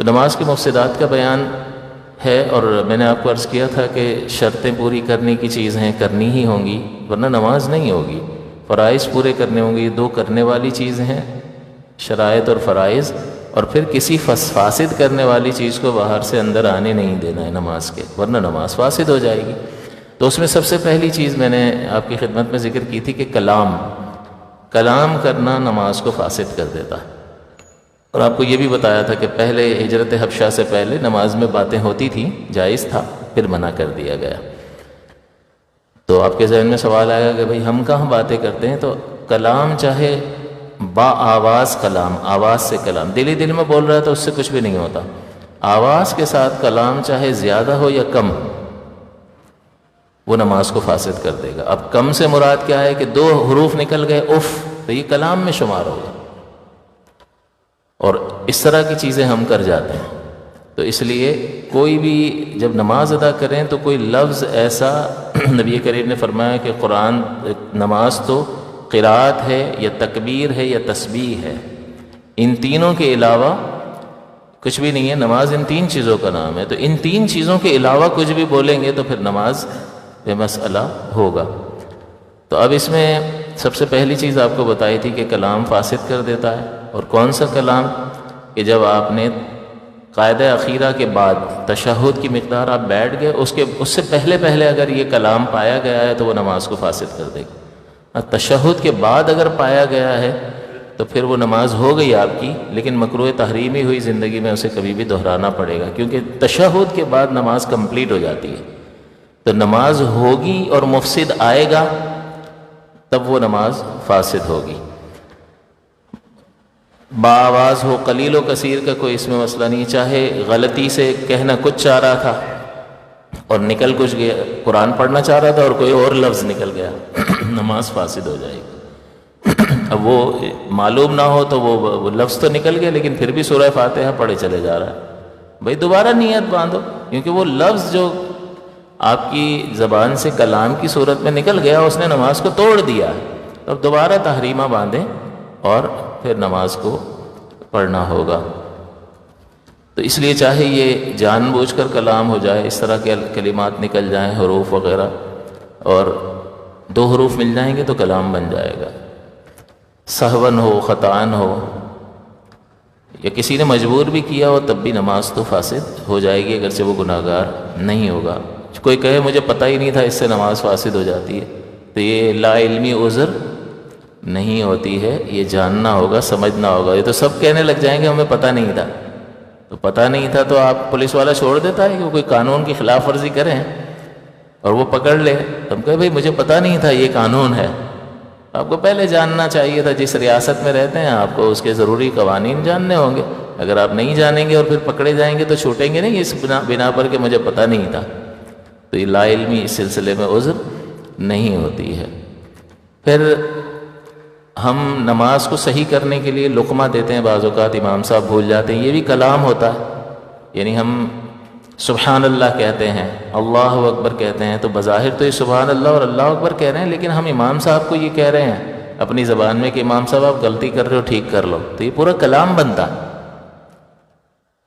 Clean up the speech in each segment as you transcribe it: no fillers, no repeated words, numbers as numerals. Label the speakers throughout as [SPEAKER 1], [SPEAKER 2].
[SPEAKER 1] تو نماز کے مفسدات کا بیان ہے، اور میں نے آپ کو عرض کیا تھا کہ شرطیں پوری کرنے کی چیز ہیں، کرنی ہی ہوں گی ورنہ نماز نہیں ہوگی۔ فرائض پورے کرنے ہوں گے، یہ دو کرنے والی چیزیں ہیں، شرائط اور فرائض، اور پھر کسی فاسد کرنے والی چیز کو باہر سے اندر آنے نہیں دینا ہے نماز کے، ورنہ نماز فاسد ہو جائے گی۔ تو اس میں سب سے پہلی چیز میں نے آپ کی خدمت میں ذکر کی تھی کہ کلام کرنا نماز کو فاسد کر دیتا ہے، اور آپ کو یہ بھی بتایا تھا کہ پہلے ہجرت حبشہ سے پہلے نماز میں باتیں ہوتی تھیں، جائز تھا، پھر منع کر دیا گیا۔ تو آپ کے ذہن میں سوال آئے گا کہ بھئی ہم کہاں باتیں کرتے ہیں؟ تو کلام چاہے با آواز کلام، آواز سے کلام، دل ہی دل میں بول رہا ہے تو اس سے کچھ بھی نہیں ہوتا۔ آواز کے ساتھ کلام چاہے زیادہ ہو یا کم، وہ نماز کو فاسد کر دے گا۔ اب کم سے مراد کیا ہے کہ 2 حروف نکل گئے اف، تو یہ کلام میں شمار ہوگا، اور اس طرح کی چیزیں ہم کر جاتے ہیں۔ تو اس لیے کوئی بھی جب نماز ادا کریں تو کوئی لفظ ایسا، نبی کریم نے فرمایا کہ قرآن نماز تو قرات ہے یا تکبیر ہے یا تسبیح ہے، ان تینوں کے علاوہ کچھ بھی نہیں ہے۔ نماز ان 3 چیزوں کا نام ہے، تو ان 3 چیزوں کے علاوہ کچھ بھی بولیں گے تو پھر نماز بے مسئلہ ہوگا۔ تو اب اس میں سب سے پہلی چیز آپ کو بتائی تھی کہ کلام فاسد کر دیتا ہے، اور کون سا کلام؟ کہ جب آپ نے قاعدہ اخیرہ کے بعد تشہد کی مقدار آپ بیٹھ گئے، اس سے پہلے اگر یہ کلام پایا گیا ہے تو وہ نماز کو فاسد کر دے گا۔ تشہد کے بعد اگر پایا گیا ہے تو پھر وہ نماز ہو گئی آپ کی، لیکن مکروہ تحریمی ہوئی زندگی میں اسے کبھی بھی دہرانا پڑے گا، کیونکہ تشہد کے بعد نماز کمپلیٹ ہو جاتی ہے۔ تو نماز ہوگی اور مفسد آئے گا تب وہ نماز فاسد ہوگی۔ باآواز ہو، قلیل و کثیر کا کوئی اس میں مسئلہ نہیں، چاہے غلطی سے کہنا کچھ چاہ رہا تھا اور نکل کچھ گیا، قرآن پڑھنا چاہ رہا تھا اور کوئی اور لفظ نکل گیا، نماز فاسد ہو جائے گی۔ اب وہ معلوم نہ ہو تو وہ لفظ تو نکل گیا، لیکن پھر بھی سورہ فاتحہ پڑھے چلے جا رہا ہے، بھئی دوبارہ نیت باندھو، کیونکہ وہ لفظ جو آپ کی زبان سے کلام کی صورت میں نکل گیا اس نے نماز کو توڑ دیا ہے۔ اب دوبارہ تحریمہ باندھیں اور پھر نماز کو پڑھنا ہوگا۔ تو اس لیے چاہے یہ جان بوجھ کر کلام ہو جائے، اس طرح کے کلمات نکل جائیں، حروف وغیرہ، اور 2 حروف مل جائیں گے تو کلام بن جائے گا۔ سہون ہو، خطان ہو، یا کسی نے مجبور بھی کیا ہو تب بھی نماز تو فاسد ہو جائے گی، اگرچہ وہ گناہگار نہیں ہوگا۔ کوئی کہے مجھے پتہ ہی نہیں تھا اس سے نماز فاسد ہو جاتی ہے، تو یہ لا علمی عذر نہیں ہوتی ہے، یہ جاننا ہوگا، سمجھنا ہوگا۔ یہ تو سب کہنے لگ جائیں گے ہمیں پتہ نہیں تھا، تو پتہ نہیں تھا تو آپ پولیس والا چھوڑ دیتا ہے کہ وہ کوئی قانون کی خلاف ورزی کریں اور وہ پکڑ لے؟ ہم کہے بھئی مجھے پتہ نہیں تھا یہ قانون ہے۔ آپ کو پہلے جاننا چاہیے تھا، جس ریاست میں رہتے ہیں آپ کو اس کے ضروری قوانین جاننے ہوں گے۔ اگر آپ نہیں جانیں گے اور پھر پکڑے جائیں گے تو چھوٹیں گے نہیں اس بنا پر کہ مجھے پتہ نہیں تھا۔ تو یہ لا علمی اس سلسلے میں عذر نہیں ہوتی ہے۔ پھر ہم نماز کو صحیح کرنے کے لیے لقمہ دیتے ہیں، بعض اوقات امام صاحب بھول جاتے ہیں، یہ بھی کلام ہوتا ہے۔ یعنی ہم سبحان اللہ کہتے ہیں، اللہ اکبر کہتے ہیں، تو بظاہر تو یہ سبحان اللہ اور اللہ اکبر کہہ رہے ہیں، لیکن ہم امام صاحب کو یہ کہہ رہے ہیں اپنی زبان میں کہ امام صاحب آپ غلطی کر رہے ہو، ٹھیک کر لو، تو یہ پورا کلام بنتا ہے۔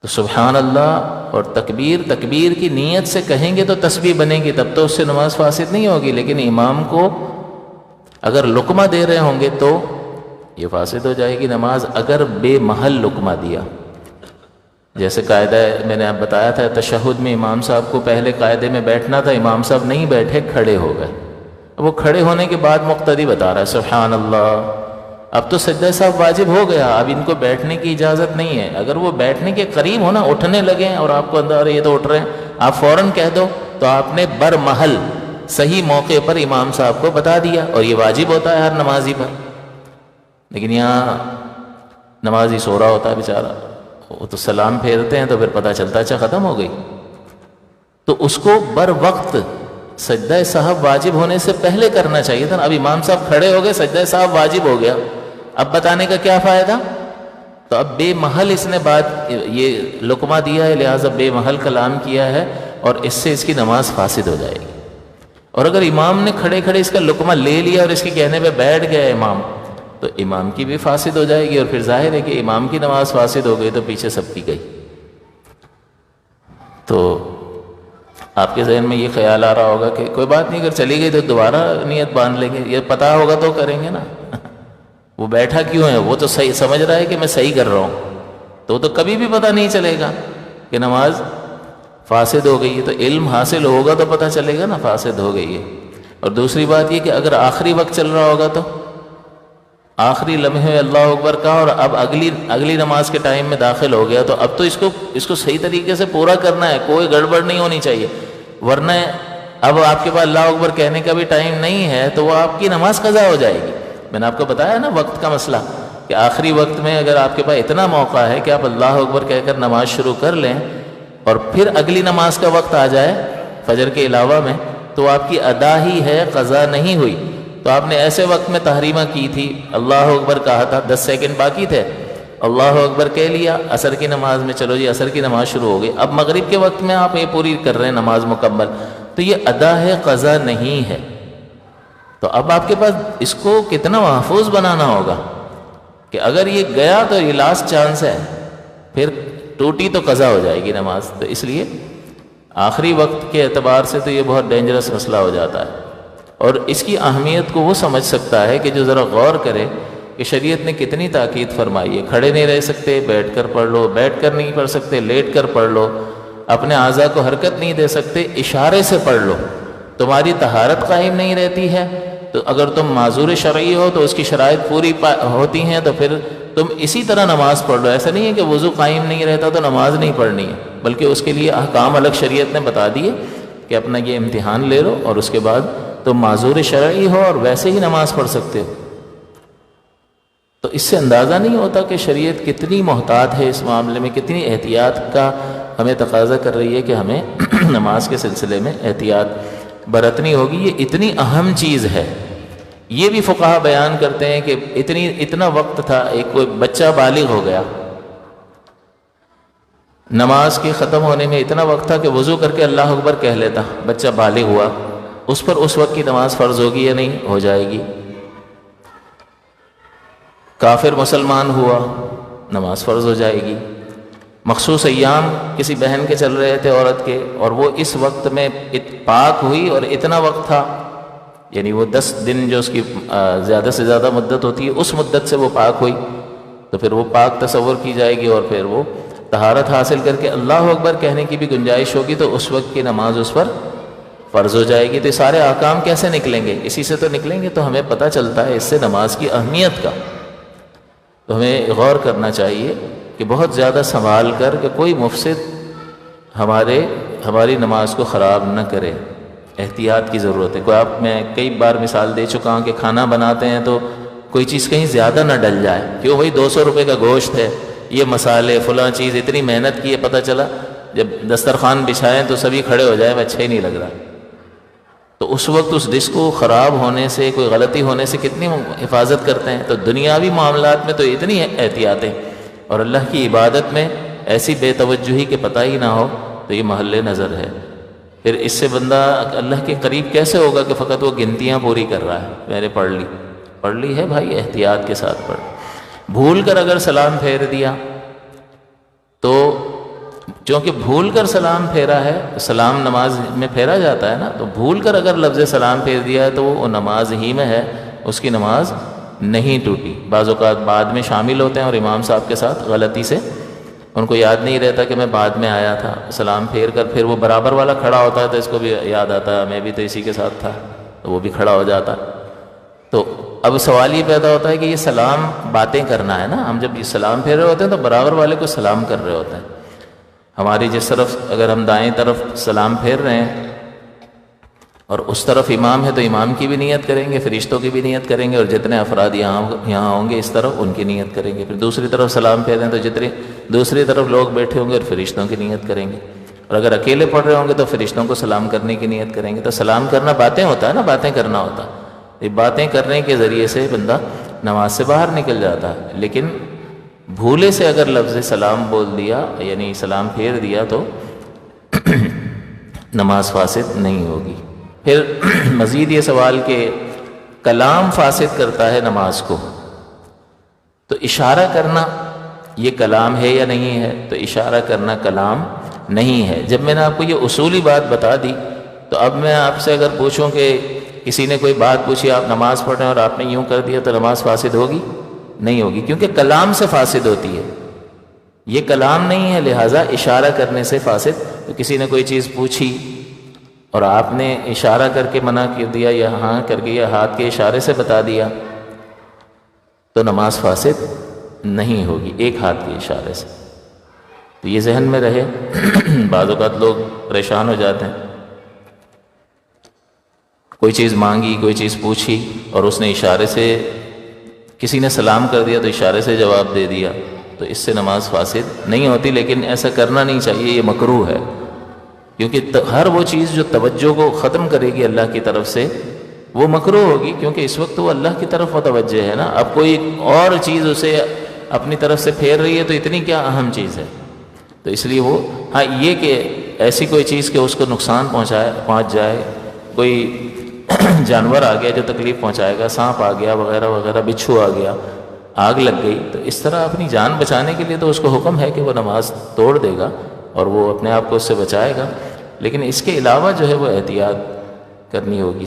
[SPEAKER 1] تو سبحان اللہ اور تکبیر کی نیت سے کہیں گے تو تسبیح بنے گی، تب تو اس سے نماز فاسد نہیں ہوگی، لیکن امام کو اگر لقمہ دے رہے ہوں گے تو یہ فاسد ہو جائے گی نماز، اگر بے محل لقمہ دیا۔ جیسے قاعدہ میں نے آپ بتایا تھا، تشہد میں امام صاحب کو پہلے قاعدے میں بیٹھنا تھا، امام صاحب نہیں بیٹھے، کھڑے ہو گئے۔ وہ کھڑے ہونے کے بعد مقتدی بتا رہا ہے سبحان اللہ، اب تو سجدہ صاحب واجب ہو گیا، اب ان کو بیٹھنے کی اجازت نہیں ہے۔ اگر وہ بیٹھنے کے قریب ہونا، اٹھنے لگیں اور آپ کو اندر یہ تو اٹھ رہے ہیں، آپ فوراً کہہ دو، تو آپ نے برمحل صحیح موقع پر امام صاحب کو بتا دیا، اور یہ واجب ہوتا ہے ہر نمازی پر۔ لیکن یہاں نمازی سو رہا ہوتا ہے بیچارہ، وہ تو سلام پھیرتے ہیں تو پھر پتہ چلتا اچھا ختم ہو گئی، تو اس کو بر وقت سجدہ صاحب واجب ہونے سے پہلے کرنا چاہیے تھا۔ اب امام صاحب کھڑے ہو گئے، سجدہ صاحب واجب ہو گیا، اب بتانے کا کیا فائدہ؟ تو اب بے محل اس نے بات یہ لقمہ دیا ہے، لہٰذا بے محل کلام کیا ہے، اور اس سے اس کی نماز فاسد ہو جائے گی۔ اور اگر امام نے کھڑے کھڑے اس کا لقمہ لے لیا اور اس کے کہنے پہ بیٹھ گیا امام، تو امام کی بھی فاسد ہو جائے گی، اور پھر ظاہر ہے کہ امام کی نماز فاسد ہو گئی تو پیچھے سب کی گئی۔ تو آپ کے ذہن میں یہ خیال آ رہا ہوگا کہ کوئی بات نہیں، اگر چلی گئی تو دوبارہ نیت باندھ لیں گے، یہ پتہ ہوگا تو کریں گے نا وہ بیٹھا کیوں ہے؟ وہ تو صحیح سمجھ رہا ہے کہ میں صحیح کر رہا ہوں، تو کبھی بھی پتہ نہیں چلے گا کہ نماز فاسد ہو گئی ہے۔ تو علم حاصل ہوگا تو پتہ چلے گا نا فاسد ہو گئی ہے۔ اور دوسری بات یہ کہ اگر آخری وقت چل رہا ہوگا تو آخری لمحے اللہ اکبر کہا اور اب اگلی نماز کے ٹائم میں داخل ہو گیا، تو اب تو اس کو صحیح طریقے سے پورا کرنا ہے، کوئی گڑبڑ نہیں ہونی چاہیے، ورنہ اب آپ کے پاس اللہ اکبر کہنے کا بھی ٹائم نہیں ہے تو وہ آپ کی نماز قضا ہو جائے گی۔ میں نے آپ کو بتایا نا وقت کا مسئلہ، کہ آخری وقت میں اگر آپ کے پاس اتنا موقع ہے کہ آپ اللہ اکبر کہہ کر نماز شروع کر لیں اور پھر اگلی نماز کا وقت آ جائے فجر کے علاوہ میں، تو آپ کی ادا ہی ہے، قضا نہیں ہوئی۔ تو آپ نے ایسے وقت میں تحریمہ کی تھی، اللہ اکبر کہا تھا، 10 سیکنڈ باقی تھے، اللہ اکبر کہہ لیا، عصر کی نماز میں چلو جی عصر کی نماز شروع ہو گئی، اب مغرب کے وقت میں آپ یہ پوری کر رہے ہیں نماز مکمل، تو یہ ادا ہے، قضا نہیں ہے۔ تو اب آپ کے پاس اس کو کتنا محفوظ بنانا ہوگا کہ اگر یہ گیا تو یہ لاسٹ چانس ہے، پھر ٹوٹی تو قضا ہو جائے گی نماز۔ تو اس لیے آخری وقت کے اعتبار سے تو یہ بہت ڈینجرس مسئلہ ہو جاتا ہے، اور اس کی اہمیت کو وہ سمجھ سکتا ہے کہ جو ذرا غور کرے کہ شریعت نے کتنی تاکید فرمائی ہے۔ کھڑے نہیں رہ سکتے، بیٹھ کر پڑھ لو، بیٹھ کر نہیں پڑھ سکتے لیٹ کر پڑھ لو، اپنے اعضاء کو حرکت نہیں دے سکتے، اشارے سے پڑھ لو۔ تمہاری طہارت قائم نہیں رہتی ہے تو اگر تم معذور شرعی ہو تو اس کی شرائط پوری ہوتی ہیں تو پھر تم اسی طرح نماز پڑھ لو۔ ایسا نہیں ہے کہ وضو قائم نہیں رہتا تو نماز نہیں پڑھنی ہے، بلکہ اس کے لیے احکام الگ شریعت نے بتا دیے کہ اپنا یہ امتحان لے لو اور اس کے بعد تم معذور شرعی ہو اور ویسے ہی نماز پڑھ سکتے ہو۔ تو اس سے اندازہ نہیں ہوتا کہ شریعت کتنی محتاط ہے اس معاملے میں، کتنی احتیاط کا ہمیں تقاضا کر رہی ہے کہ ہمیں نماز کے سلسلے میں احتیاط برتنی ہوگی۔ یہ اتنی اہم چیز ہے۔ یہ بھی فقہا بیان کرتے ہیں کہ اتنا وقت تھا، ایک کوئی بچہ بالغ ہو گیا، نماز کے ختم ہونے میں اتنا وقت تھا کہ وضو کر کے اللہ اکبر کہہ لیتا، بچہ بالغ ہوا، اس پر اس وقت کی نماز فرض ہوگی یا نہیں؟ ہو جائے گی۔ کافر مسلمان ہوا، نماز فرض ہو جائے گی۔ مخصوص ایام کسی بہن کے چل رہے تھے عورت کے، اور وہ اس وقت میں پاک ہوئی اور اتنا وقت تھا، یعنی وہ 10 دن جو اس کی زیادہ سے زیادہ مدت ہوتی ہے اس مدت سے وہ پاک ہوئی، تو پھر وہ پاک تصور کی جائے گی اور پھر وہ طہارت حاصل کر کے اللہ اکبر کہنے کی بھی گنجائش ہوگی تو اس وقت کی نماز اس پر فرض ہو جائے گی۔ تو یہ سارے احکام کیسے نکلیں گے؟ اسی سے تو نکلیں گے۔ تو ہمیں پتہ چلتا ہے اس سے نماز کی اہمیت کا۔ تو ہمیں غور کرنا چاہیے کہ بہت زیادہ سنبھال کر کہ کوئی مفسد ہماری نماز کو خراب نہ کرے۔ احتیاط کی ضرورت ہے۔ میں کئی بار مثال دے چکا ہوں کہ کھانا بناتے ہیں تو کوئی چیز کہیں زیادہ نہ ڈل جائے، کیوں بھائی 200 روپے کا گوشت ہے، یہ مسالے فلاں چیز اتنی محنت کی ہے، پتہ چلا جب دسترخوان بچھائیں تو سبھی کھڑے ہو جائیں، اچھا ہی نہیں لگ رہا، تو اس وقت اس ڈش کو خراب ہونے سے، کوئی غلطی ہونے سے کتنی حفاظت کرتے ہیں۔ تو دنیاوی معاملات میں تو اتنی احتیاطیں، اور اللہ کی عبادت میں ایسی بے توجہی کہ پتہ ہی نہ ہو تو یہ محل نظر ہے۔ پھر اس سے بندہ اللہ کے قریب کیسے ہوگا کہ فقط وہ گنتیاں پوری کر رہا ہے، میں نے پڑھ لی ہے بھائی، احتیاط کے ساتھ پڑھ۔ بھول کر اگر سلام پھیر دیا تو چونکہ بھول کر سلام پھیرا ہے، سلام نماز میں پھیرا جاتا ہے نا، تو بھول کر اگر لفظ سلام پھیر دیا ہے تو وہ نماز ہی میں ہے، اس کی نماز نہیں ٹوٹی۔ بعض اوقات بعد میں شامل ہوتے ہیں اور امام صاحب کے ساتھ غلطی سے ان کو یاد نہیں رہتا کہ میں بعد میں آیا تھا، سلام پھیر کر پھر وہ برابر والا کھڑا ہوتا ہے تو اس کو بھی یاد آتا ہے میں بھی تو اسی کے ساتھ تھا، تو وہ بھی کھڑا ہو جاتا۔ تو اب سوال یہ پیدا ہوتا ہے کہ یہ سلام باتیں کرنا ہے نا، ہم جب یہ سلام پھیر رہے ہوتے ہیں تو برابر والے کو سلام کر رہے ہوتے ہیں۔ ہماری جس طرف اگر ہم دائیں طرف سلام پھیر رہے ہیں اور اس طرف امام ہے تو امام کی بھی نیت کریں گے، فرشتوں کی بھی نیت کریں گے، اور جتنے افراد یہاں ہوں گے اس طرف ان کی نیت کریں گے۔ پھر دوسری طرف سلام پھیر رہے ہیں تو جتنے دوسری طرف لوگ بیٹھے ہوں گے اور فرشتوں کی نیت کریں گے، اور اگر اکیلے پڑھ رہے ہوں گے تو فرشتوں کو سلام کرنے کی نیت کریں گے۔ تو سلام کرنا باتیں ہوتا ہے نا، باتیں کرنا ہوتا ہے، یہ باتیں کرنے کے ذریعے سے بندہ نماز سے باہر نکل جاتا ہے۔ لیکن بھولے سے اگر لفظ سلام بول دیا یعنی سلام پھیر دیا تو نماز فاسد نہیں ہوگی۔ پھر مزید یہ سوال کہ کلام فاسد کرتا ہے نماز کو، تو اشارہ کرنا یہ کلام ہے یا نہیں ہے؟ تو اشارہ کرنا کلام نہیں ہے۔ جب میں نے آپ کو یہ اصولی بات بتا دی تو اب میں آپ سے اگر پوچھوں کہ کسی نے کوئی بات پوچھی، آپ نماز پڑھ رہے ہیں اور آپ نے یوں کر دیا، تو نماز فاسد ہوگی؟ نہیں ہوگی، کیونکہ کلام سے فاسد ہوتی ہے، یہ کلام نہیں ہے، لہٰذا اشارہ کرنے سے فاسد۔ تو کسی نے کوئی چیز پوچھی اور آپ نے اشارہ کر کے منع کر دیا یا ہاں کر کے یا ہاتھ کے اشارے سے بتا دیا تو نماز فاسد نہیں ہوگی، ایک ہاتھ کے اشارے سے۔ تو یہ ذہن میں رہے۔ بعض اوقات لوگ پریشان ہو جاتے ہیں، کوئی چیز مانگی، کوئی چیز پوچھی اور اس نے اشارے سے، کسی نے سلام کر دیا تو اشارے سے جواب دے دیا، تو اس سے نماز فاسد نہیں ہوتی، لیکن ایسا کرنا نہیں چاہیے، یہ مکروہ ہے، کیونکہ ہر وہ چیز جو توجہ کو ختم کرے گی اللہ کی طرف سے وہ مکروہ ہوگی، کیونکہ اس وقت وہ اللہ کی طرف متوجہ ہے نا۔ اب کوئی اور چیز اسے اپنی طرف سے پھیر رہی ہے تو اتنی کیا اہم چیز ہے، تو اس لیے وہ ہاں یہ کہ ایسی کوئی چیز کہ اس کو نقصان پہنچ جائے، کوئی جانور آ گیا جو تکلیف پہنچائے گا، سانپ آ گیا وغیرہ وغیرہ، بچھو آ گیا، آگ لگ گئی، تو اس طرح اپنی جان بچانے کے لیے تو اس کو حکم ہے کہ وہ نماز توڑ دے گا اور وہ اپنے آپ کو اس سے بچائے گا، لیکن اس کے علاوہ جو ہے وہ احتیاط کرنی ہوگی۔